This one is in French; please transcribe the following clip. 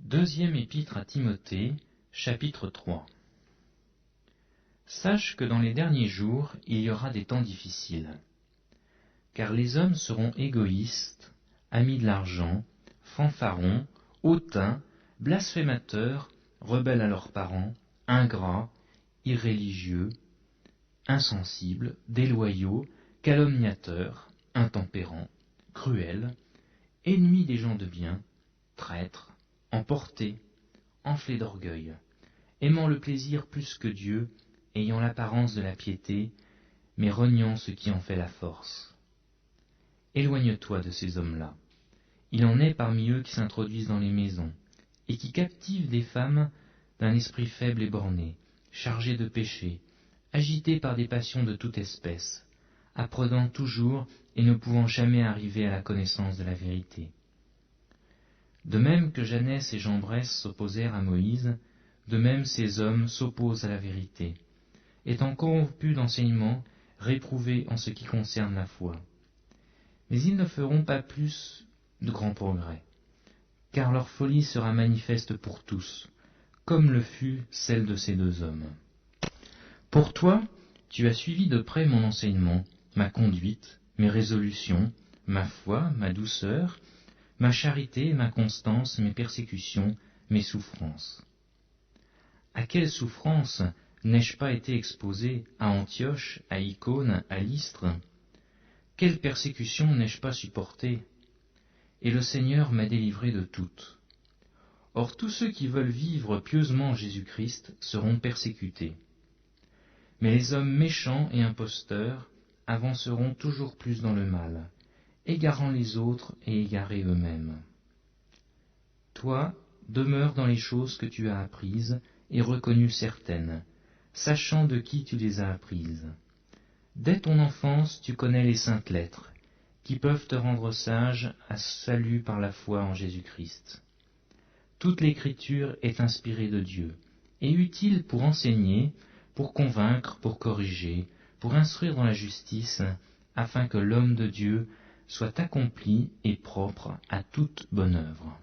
Deuxième épître à Timothée, chapitre 3. Sache que dans les derniers jours, il y aura des temps difficiles. Car les hommes seront égoïstes, amis de l'argent, fanfarons, hautains, blasphémateurs, rebelles à leurs parents, ingrats, irréligieux, insensibles, déloyaux, calomniateurs, intempérants, cruels, ennemis des gens de bien, traîtres, emportés, enflés d'orgueil, aimant le plaisir plus que Dieu, ayant l'apparence de la piété, mais reniant ce qui en fait la force. Éloigne-toi de ces hommes-là. Il en est parmi eux qui s'introduisent dans les maisons, et qui captivent des femmes d'un esprit faible et borné, chargés de péché, agités par des passions de toute espèce, apprenant toujours et ne pouvant jamais arriver à la connaissance de la vérité. De même que Janès et Jambres s'opposèrent à Moïse, de même ces hommes s'opposent à la vérité, étant corrompus d'enseignements, réprouvés en ce qui concerne la foi. Mais ils ne feront pas plus de grands progrès, car leur folie sera manifeste pour tous, comme le fut celle de ces deux hommes. Pour toi, tu as suivi de près mon enseignement, ma conduite, mes résolutions, ma foi, ma douceur, ma charité, ma constance, mes persécutions, mes souffrances. À quelles souffrances n'ai-je pas été exposé à Antioche, à Icône, à Lystre? Quelles persécutions n'ai-je pas supportées? Et le Seigneur m'a délivré de toutes. Or tous ceux qui veulent vivre pieusement Jésus-Christ seront persécutés. Mais les hommes méchants et imposteurs avanceront toujours plus dans le mal, égarant les autres et égarés eux-mêmes. Toi, demeure dans les choses que tu as apprises et reconnues certaines, sachant de qui tu les as apprises. Dès ton enfance, tu connais les saintes lettres, qui peuvent te rendre sage à salut par la foi en Jésus-Christ. Toute l'écriture est inspirée de Dieu, et utile pour enseigner, pour convaincre, pour corriger, pour instruire dans la justice, afin que l'homme de Dieu soit accompli et propre à toute bonne œuvre.